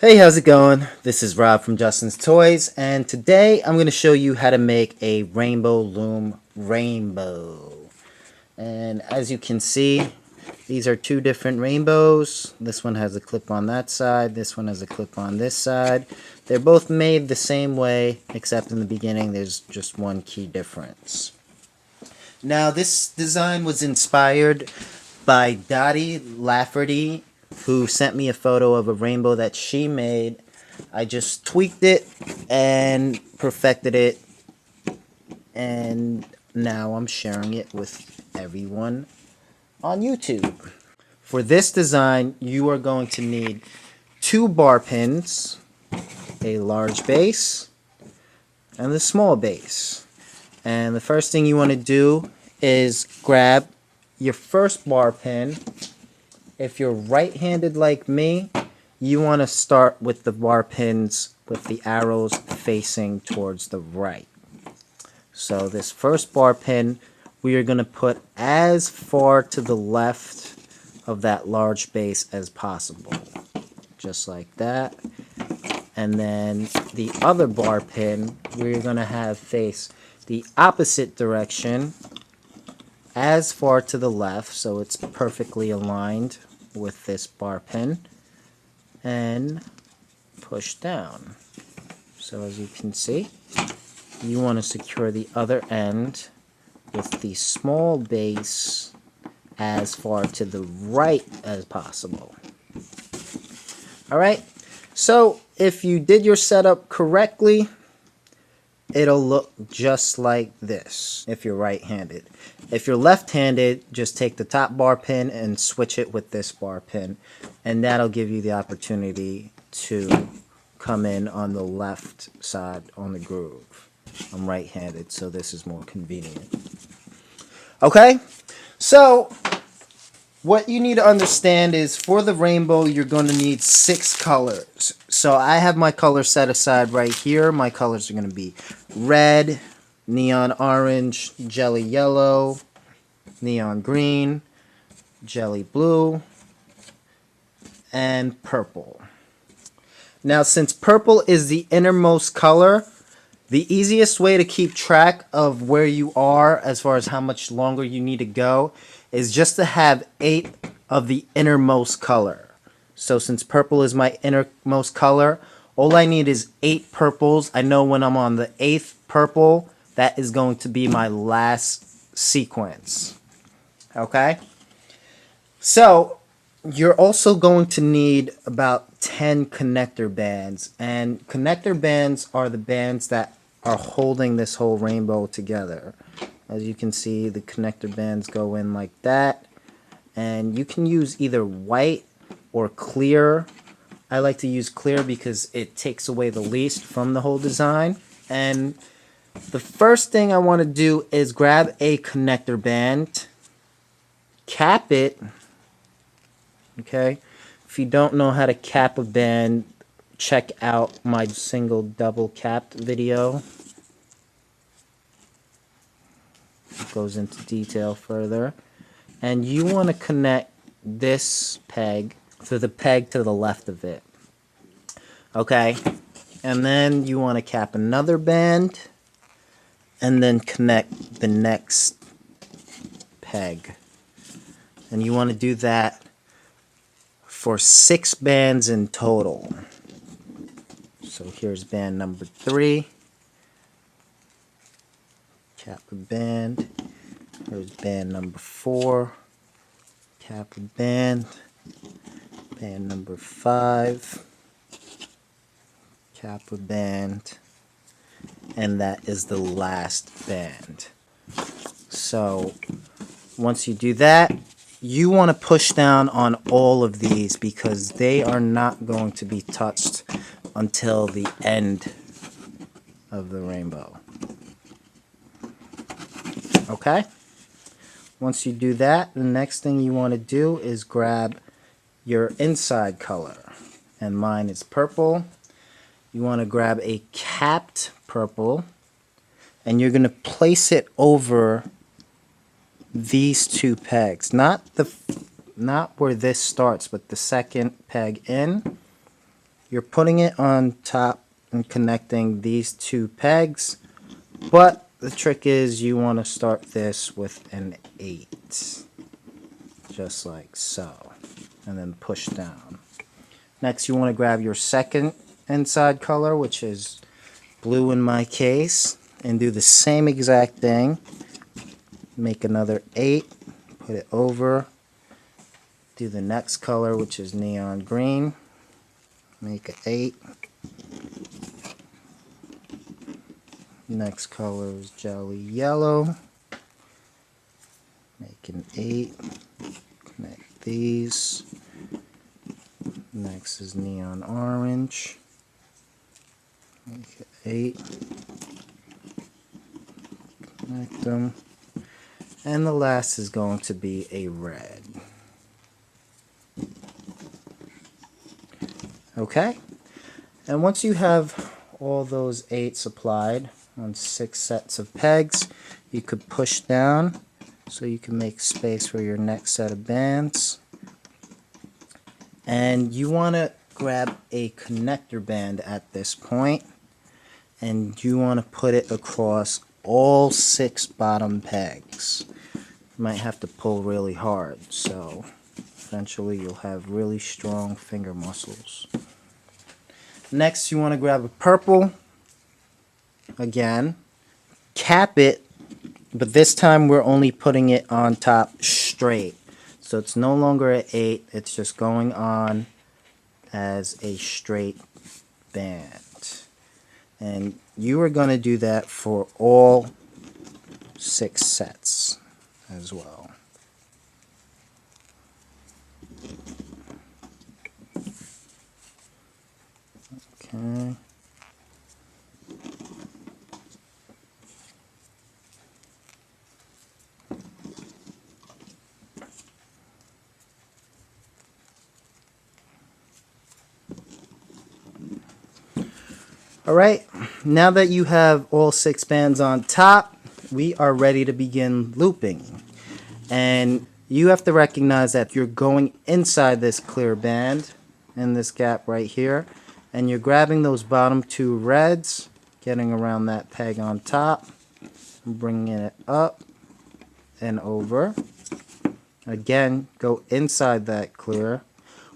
Hey, how's it going? This is Rob from Justin's Toys, and today I'm going to show you how to make a rainbow loom rainbow. And as you can see, these are two different rainbows. This one has a clip on that side, this one has a clip on this side. They're both made the same way, except in the beginning there's just one key difference. Now, this design was inspired by Dottie Lafferty, who sent me a photo of a rainbow that she made. I just tweaked it and perfected it, and now I'm sharing it with everyone on YouTube. For this design, you are going to need 2 bar pins, a large base, and a small base. And the first thing you want to do is grab your first bar pin. If you're right-handed like me, you want to start with the bar pins with the arrows facing towards the right. So this first bar pin, we are going to put as far to the left of that large base as possible. Just like that. And then the other bar pin, we're going to have face the opposite direction as far to the left, so it's perfectly aligned with this bar pin, and push down. So as you can see, you want to secure the other end with the small base as far to the right as possible. Alright, so if you did your setup correctly, it'll look just like this if you're right-handed. If you're left-handed, just take the top bar pin and switch it with this bar pin, and that'll give you the opportunity to come in on the left side on the groove. I'm right-handed, so this is more convenient. Okay, so what you need to understand is for the rainbow, you're going to need 6 colors. So I have my colors set aside right here. My colors are going to be red, neon orange, jelly yellow, neon green, jelly blue, and purple. Now, since purple is the innermost color, the easiest way to keep track of where you are as far as how much longer you need to go is just to have 8 of the innermost color. So since purple is my innermost color, all I need is 8 purples. I know when I'm on the 8th purple, that is going to be my last sequence. Okay? So you're also going to need about 10 connector bands. And connector bands are the bands that are holding this whole rainbow together. As you can see, the connector bands go in like that. And you can use either white or clear. I like to use clear because it takes away the least from the whole design. And the first thing I want to do is grab a connector band, cap it. Okay, if you don't know how to cap a band, check out my single double capped video. It goes into detail further. And you want to connect this peg to the peg to the left of it. Okay, and then you want to cap another band and then connect the next peg. And you want to do that for 6 bands in total. So here's band number 3. Cap a band. Here's band number 4. Cap a band. Band number 5. Cap a band. And that is the last band. So once you do that, you want to push down on all of these because they are not going to be touched until the end of the rainbow. Okay? Once you do that, the next thing you want to do is grab your inside color. And mine is purple. You want to grab a capped purple, and you're going to place it over these 2 pegs. Not where this starts, but the second peg in. you're putting it on top and connecting these two pegs, but the trick is you want to start this with an 8, just like so, and then push down. Next, you want to grab your second inside color, which is blue in my case, and do the same exact thing. Make another 8, put it over, do the next color, which is neon green, make an 8. Next color is jelly yellow, make an 8, connect these. Next is neon orange, make an 8, connect them. And the last is going to be a red. Okay? And once you have all those 8s applied on 6 sets of pegs, you could push down so you can make space for your next set of bands. And you want to grab a connector band at this point, and you want to put it across all 6 bottom pegs. You might have to pull really hard, so eventually you'll have really strong finger muscles. Next, you want to grab a purple, again, cap it, but this time we're only putting it on top straight. So it's no longer an 8, it's just going on as a straight band. And you are going to do that for all 6 sets as well. Okay. Alright, now that you have all 6 bands on top, we are ready to begin looping. And you have to recognize that you're going inside this clear band, in this gap right here, and you're grabbing those bottom 2 reds, getting around that peg on top, bringing it up and over. Again, go inside that clear.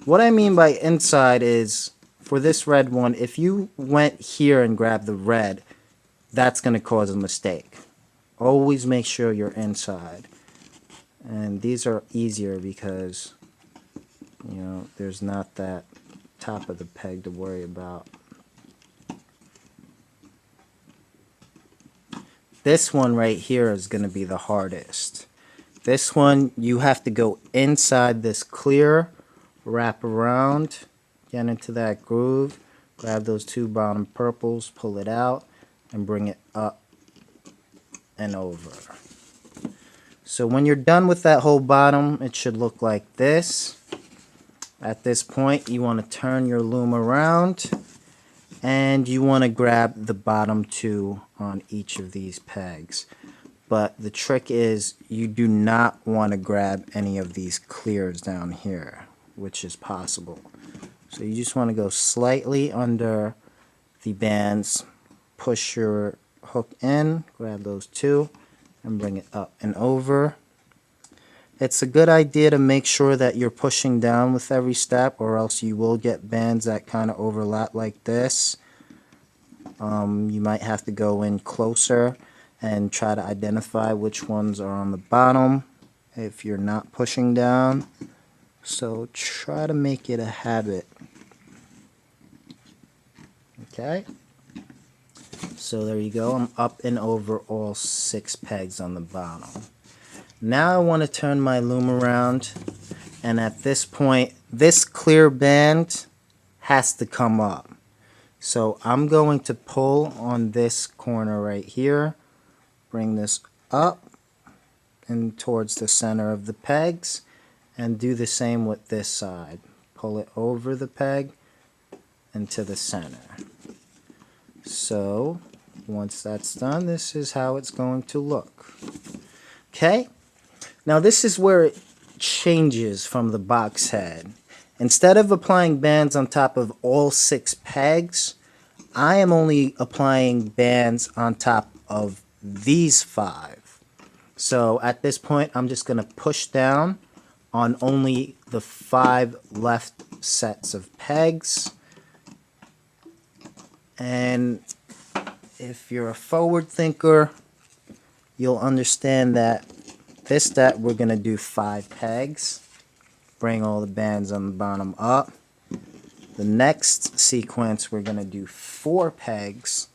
What I mean by inside is, for this red one, if you went here and grabbed the red, that's going to cause a mistake. Always make sure you're inside. And these are easier because, you know, there's not that top of the peg to worry about. This one right here is going to be the hardest. This one, you have to go inside this clear, wrap around, get into that groove, grab those 2 bottom purples, pull it out, and bring it up and over. So when you're done with that whole bottom, it should look like this. At this point, you want to turn your loom around, and you want to grab the bottom 2 on each of these pegs. But the trick is, you do not want to grab any of these clears down here, which is possible. So you just want to go slightly under the bands, push your hook in, grab those 2, and bring it up and over. It's a good idea to make sure that you're pushing down with every step, or else you will get bands that kind of overlap like this. You might have to go in closer and try to identify which ones are on the bottom if you're not pushing down. So try to make it a habit. Okay? So there you go. I'm up and over all 6 pegs on the bottom. Now I want to turn my loom around, and at this point, this clear band has to come up. So I'm going to pull on this corner right here, bring this up and towards the center of the pegs, and do the same with this side. Pull it over the peg and to the center. So once that's done, this is how it's going to look. Okay? Now this is where it changes from the box head. Instead of applying bands on top of all 6 pegs, I am only applying bands on top of these 5. So at this point, I'm just going to push down on only the 5 left sets of pegs. And if you're a forward thinker, you'll understand that this step we're going to do 5 pegs. Bring all the bands on the bottom up. The next sequence we're going to do 4 pegs,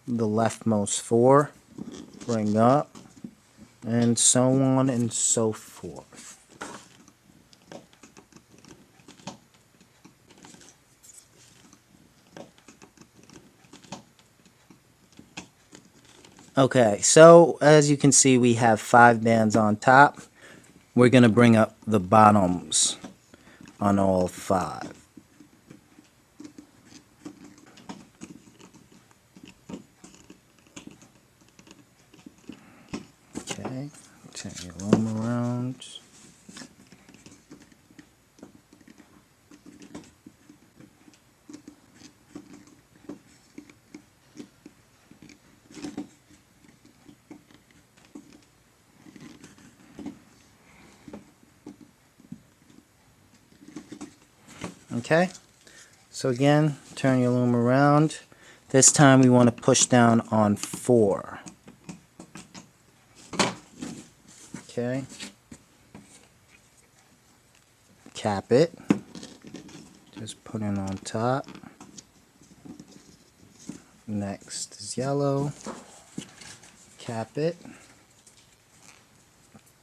the leftmost 4, bring up, and so on and so forth. Okay, so as you can see, we have 5 bands on top. We're going to bring up the bottoms on all 5. Okay, turn your loom around. Okay, so again, turn your loom around. This time we want to push down on 4. Okay, cap it, just put it on top. Next is yellow, cap it,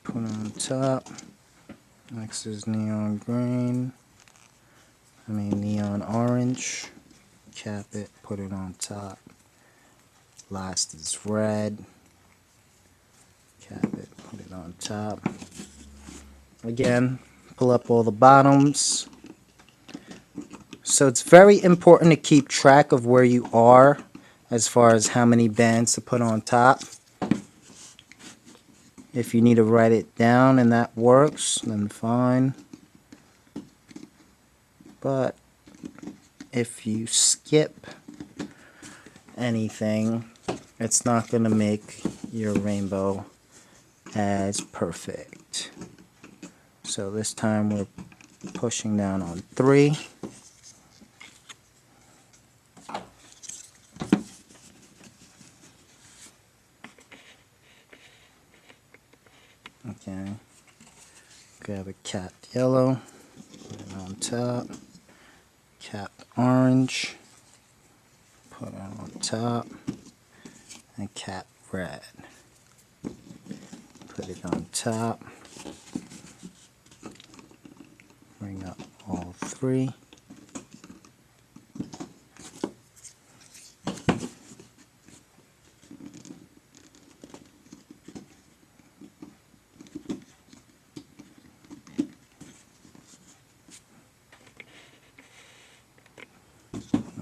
put it on top. Next is neon green, neon orange, cap it, put it on top. Last is red, cap it, put it on top. Again, pull up all the bottoms. So it's very important to keep track of where you are as far as how many bands to put on top. If you need to write it down and that works, then fine. But if you skip anything, it's not going to make your rainbow as perfect. So this time we're pushing down on 3. Okay, grab a capped yellow, put it on top, capped orange, put it on top, and capped red, put it on top, bring up all 3.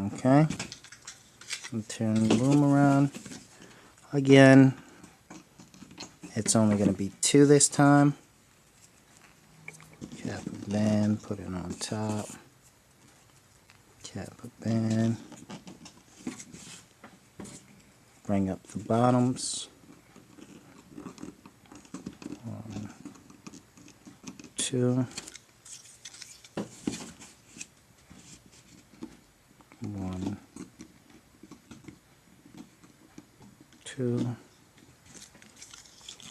Okay, and turn the loom around. Again, it's only going to be 2 this time. Cap a band, put it on top. Cap a band. Bring up the bottoms. 1, 2. 1, 2.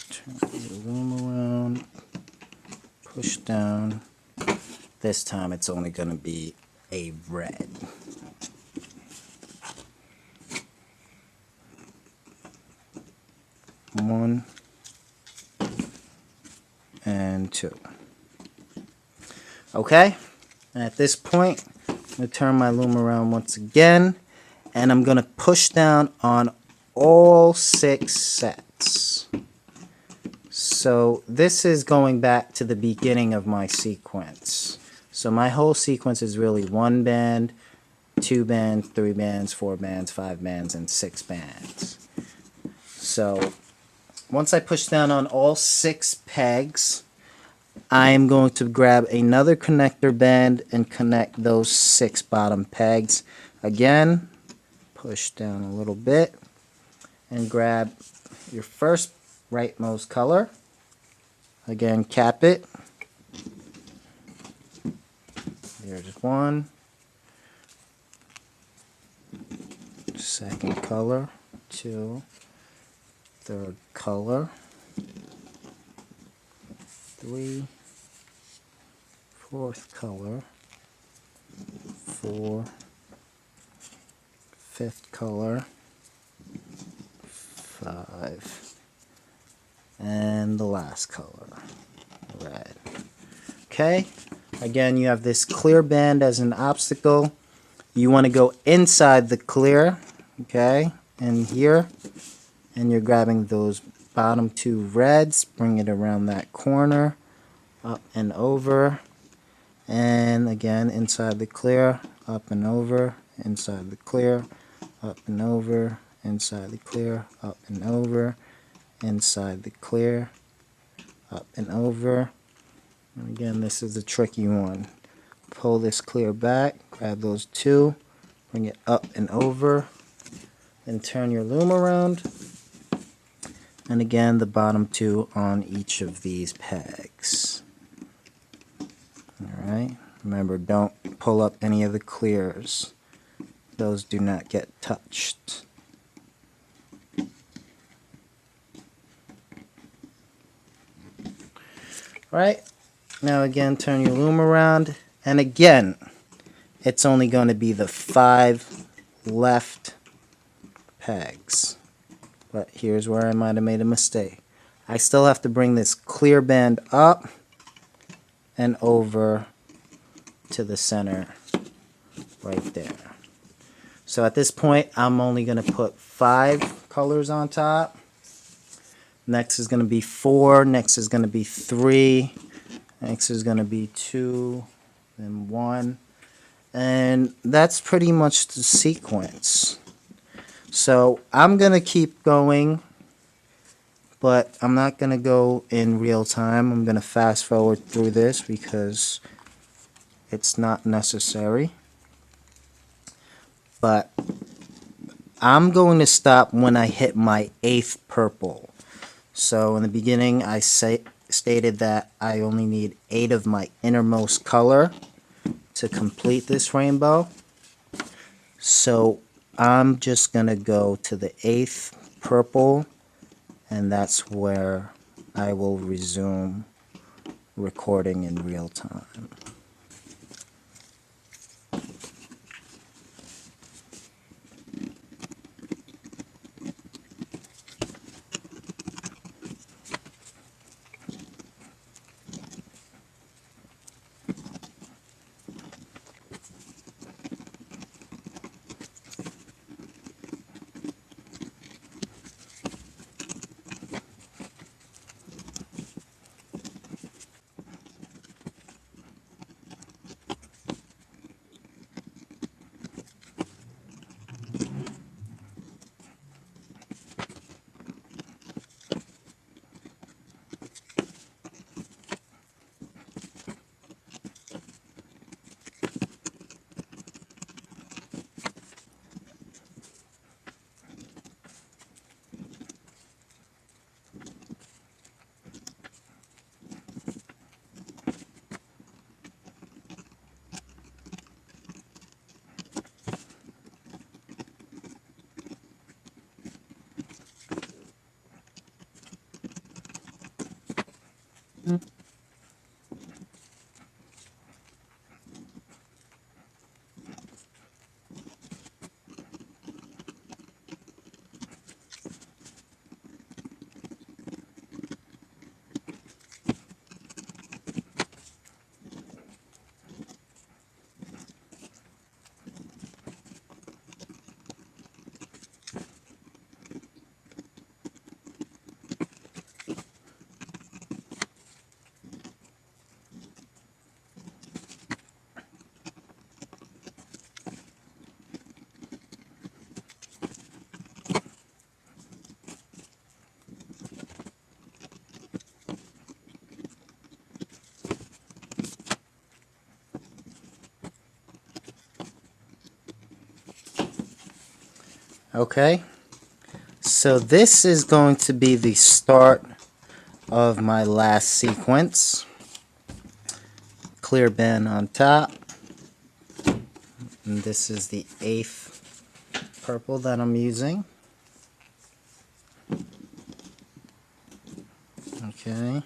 Turn the loom around. Push down. This time it's only going to be a red. One and 2. Okay, at this point, I'm going to turn my loom around once again, and I'm going to push down on all 6 sets. So this is going back to the beginning of my sequence. So my whole sequence is really 1 band, 2 bands, 3 bands, 4 bands, 5 bands, and 6 bands. So once I push down on all 6 pegs, I am going to grab another connector band and connect those 6 bottom pegs. Again, push down a little bit and grab your first rightmost color. Again, cap it. There's one. Second color. 2. Third color. 3. Fourth color. 4. Fifth color. 5. And the last color, red. Okay, again, you have this clear band as an obstacle. You want to go inside the clear, okay, and here, and you're grabbing those bottom 2 reds, bring it around that corner, up and over, and again, inside the clear, up and over, inside the clear, up and over, inside the clear, up and over, inside the clear, up and over. And again, this is a tricky one. Pull this clear back, grab those 2, bring it up and over, then turn your loom around, and again the bottom 2 on each of these pegs. Alright, remember, don't pull up any of the clears. Those do not get touched. Right, now again turn your loom around, and again it's only going to be the 5 left pegs. But here's where I might have made a mistake. I still have to bring this clear band up and over to the center right there. So at this point I'm only going to put 5 colors on top. Next is going to be 4, next is going to be 3, next is going to be 2, then 1, and that's pretty much the sequence. So I'm going to keep going, but I'm not going to go in real time. I'm going to fast forward through this because it's not necessary. But I'm going to stop when I hit my 8th purple. So in the beginning I stated that I only need 8 of my innermost color to complete this rainbow. So I'm just going to go to the 8th purple, and that's where I will resume recording in real time. Okay, so this is going to be the start of my last sequence. Clear band on top, and this is the 8th purple that I'm using. Okay,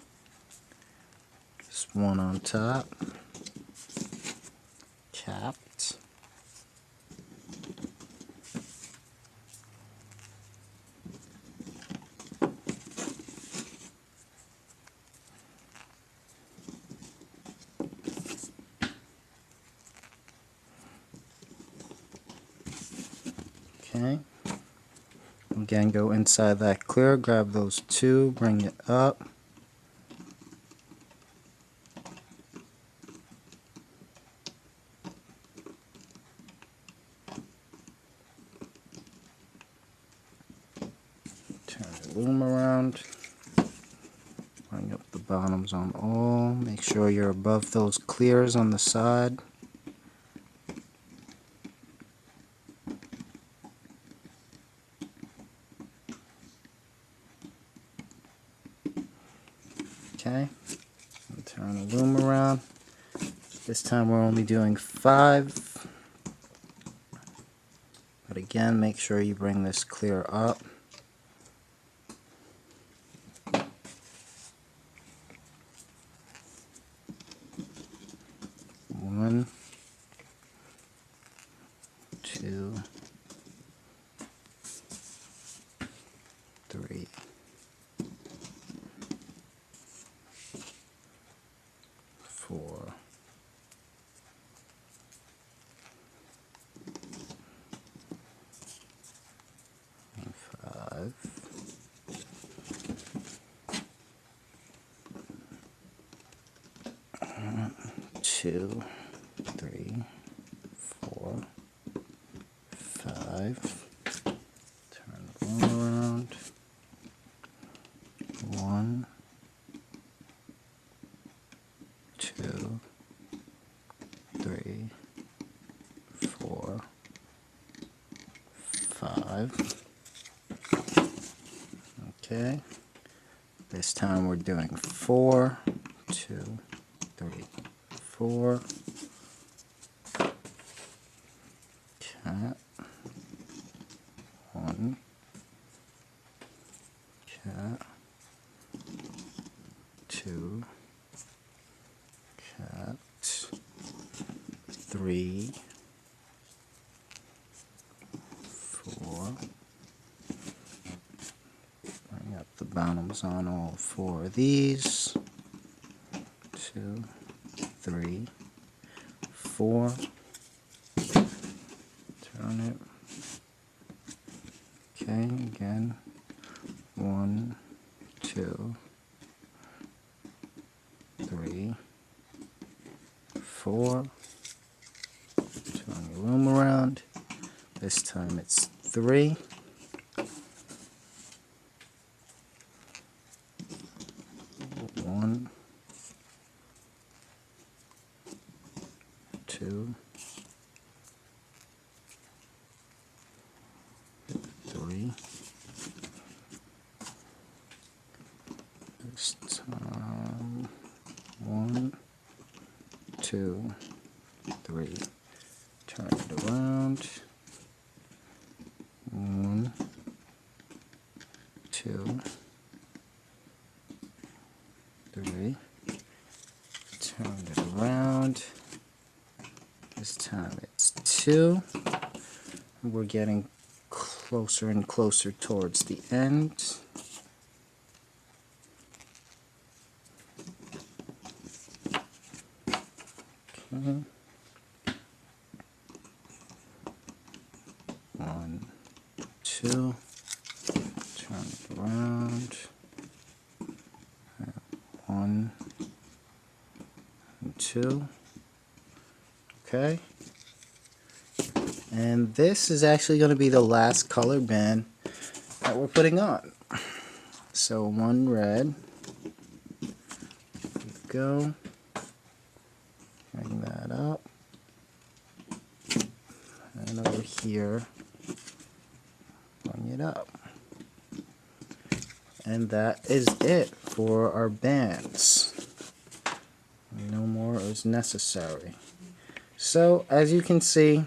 just one on top, capped. Okay, again go inside that clear, grab those two, bring it up. Turn the loom around, bring up the bottoms on all, make sure you're above those clears on the side. Okay, and turn the loom around. This time we're only doing 5, but again make sure you bring this clear up. One, 2, 3, 4, 5, 2, 3, 4, 5. Turn the loom around. 1, 2, 3, 4, 5. Okay. This time we're doing 4, 2, 3, 4. Cat. 1. Cat. 2. Cat. 3. 4. Bring up the bottoms on all 4 of these. 2, 3, 4. Turn it. Okay, again. 1, 2, 3, 4. Turn your loom around. This time it's 3. 1, 2, 3. This time 1, 2, 3. Turn it around. 1, 2, 3. Turn it around. This time it's 2. We're getting closer and closer towards the end. Okay. 1, 2. Turn it around. 1, 2. Okay. And this is actually going to be the last color band that we're putting on. So 1 red. There we go. Bring that up. And over here Bring it up. And that is it for our bands. No more is necessary. So as you can see,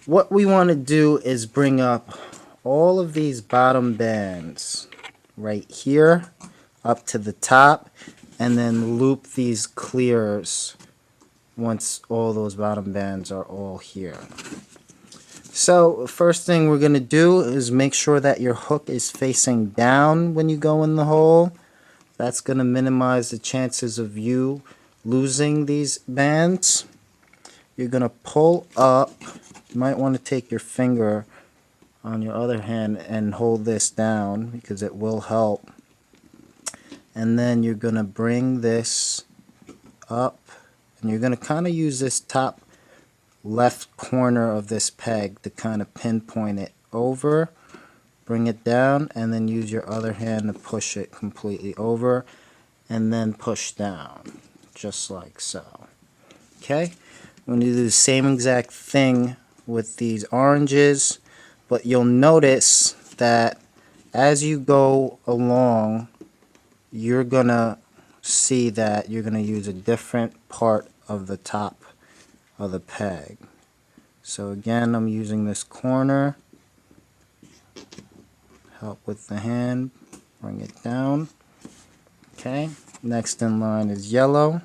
what we want to do is bring up all of these bottom bands right here up to the top, and then loop these clears once all those bottom bands are all here. So first thing we're going to do is make sure that your hook is facing down when you go in the hole. That's going to minimize the chances of you losing these bands. You're going to pull up. You might want to take your finger on your other hand and hold this down because it will help. And then you're going to bring this up, and you're going to kind of use this top left corner of this peg to kind of pinpoint it over. Bring it down, and then use your other hand to push it completely over, and then push down, just like so. Okay? I'm going to do the same exact thing with these oranges, but you'll notice that as you go along, you're going to see that you're going to use a different part of the top of the peg. So again, I'm using this corner, help with the hand, bring it down. Okay, next in line is yellow.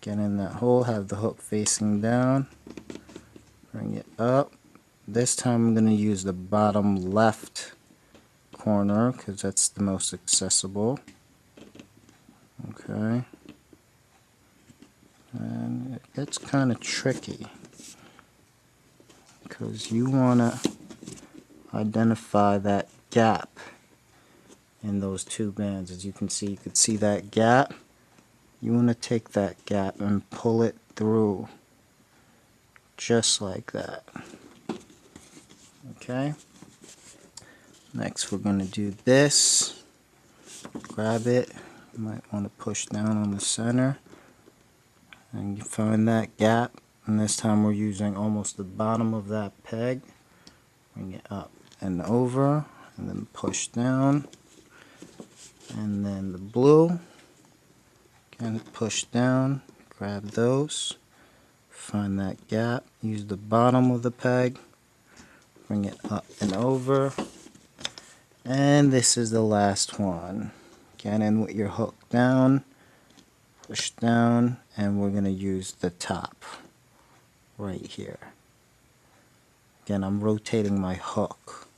Get in that hole, have the hook facing down, bring it up. This time I'm going to use the bottom left corner because that's the most accessible. Okay, and it gets kind of tricky because you want to identify that gap in those two bands. As you can see that gap. You want to take that gap and pull it through just like that. Okay, next we're going to do this. Grab it. You might want to push down on the center and you find that gap, and this time we're using almost the bottom of that peg. Bring it up and over, and then push down, and then the blue, again push down, grab those, find that gap, use the bottom of the peg, bring it up and over, and this is the last one. Get in with your hook down, push down, and we're going to use the top right here. Again, I'm rotating my hook.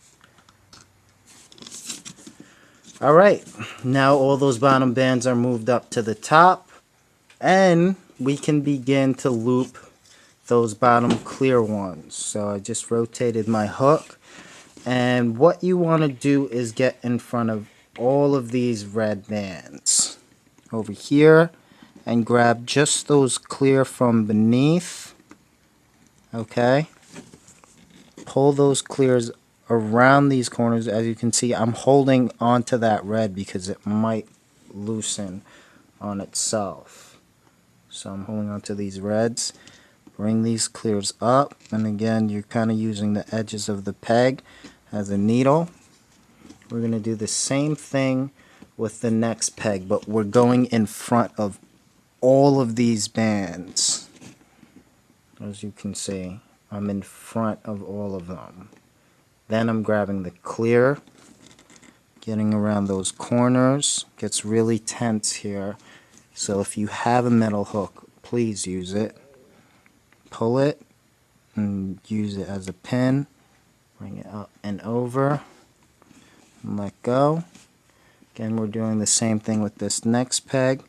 Alright, now all those bottom bands are moved up to the top, and we can begin to loop those bottom clear ones. So I just rotated my hook, and what you want to do is get in front of all of these red bands over here and grab just those clear from beneath. Okay, pull those clears around these corners. As you can see, I'm holding onto that red because it might loosen on itself. So I'm holding onto these reds. Bring these clears up, and again you're kind of using the edges of the peg as a needle. We're going to do the same thing with the next peg, but we're going in front of all of these bands. As you can see, I'm in front of all of them. Then I'm grabbing the clear, getting around those corners. Gets really tense here, so if you have a metal hook, please use it. Pull it and use it as a pin. Bring it up and over and let go. Again, we're doing the same thing with this next peg.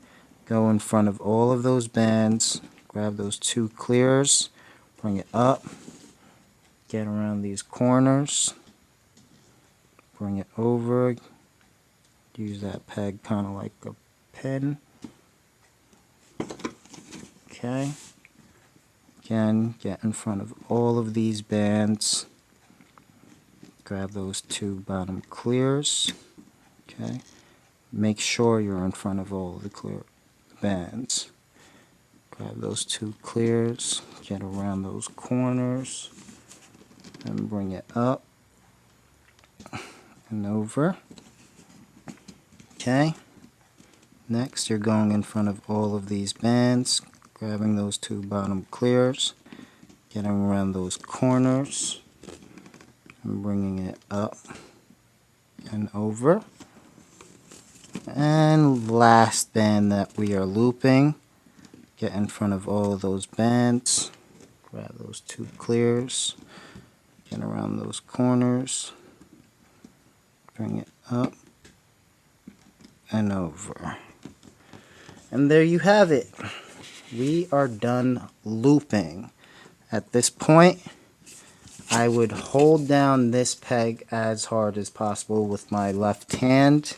Go in front of all of those bands, grab those two clears, bring it up, get around these corners, bring it over, use that peg kind of like a pin. Okay, again, get in front of all of these bands, grab those two bottom clears. Okay, make sure you're in front of all of the clear bands. Grab those two clears, get around those corners, and bring it up and over. Okay. Next, you're going in front of all of these bands, grabbing those two bottom clears, getting around those corners, and bringing it up and over. And last band that we are looping, get in front of all of those bands, grab those two clears, get around those corners, bring it up and over. And there you have it. We are done looping. At this point, I would hold down this peg as hard as possible with my left hand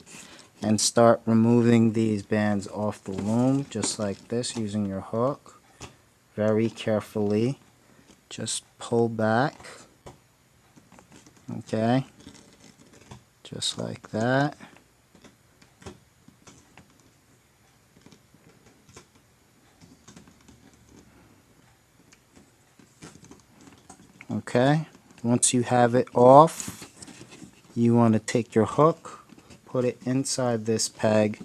and start removing these bands off the loom just like this using your hook. Very carefully. Just pull back. Okay. Just like that. Okay, once you have it off, you want to take your hook, put it inside this peg,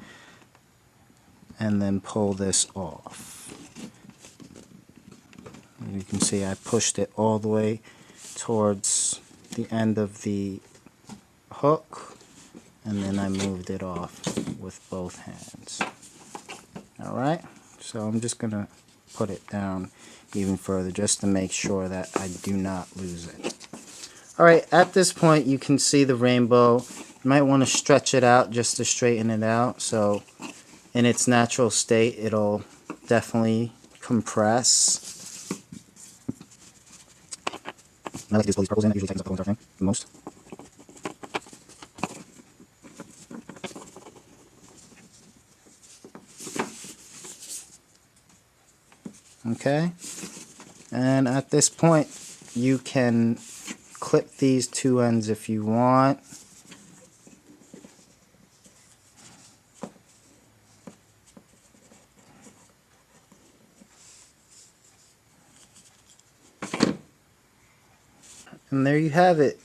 and then pull this off. You can see I pushed it all the way towards the end of the hook, and then I moved it off with both hands. Alright, so I'm just going to put it down even further just to make sure that I do not lose it. Alright, at this point you can see the rainbow. You might want to stretch it out just to straighten it out, so in its natural state it'll definitely compress. I like to use all these purples in, it usually tightens up the whole entire thing the most. Okay, and at this point you can clip these two ends if you want. And there you have it.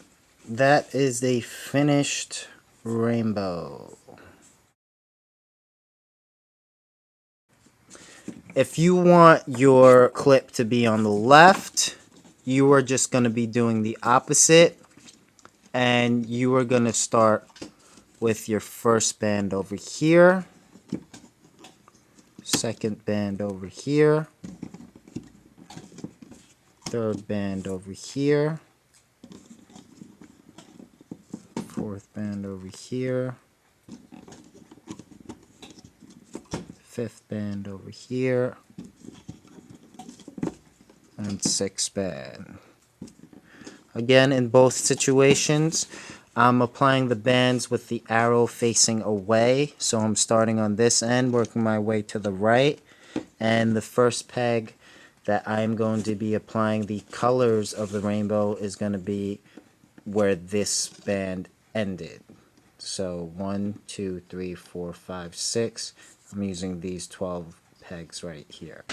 That is a finished rainbow. If you want your clip to be on the left, you are just going to be doing the opposite, and you are going to start with your first band over here, second band over here, third band over here, fourth band over here, fifth band over here, and sixth band. Again, in both situations, I'm applying the bands with the arrow facing away. So I'm starting on this end, working my way to the right. And the first peg that I'm going to be applying the colors of the rainbow is going to be where this band ended. So 1, 2, 3, 4, 5, 6. I'm using these 12 pegs right here.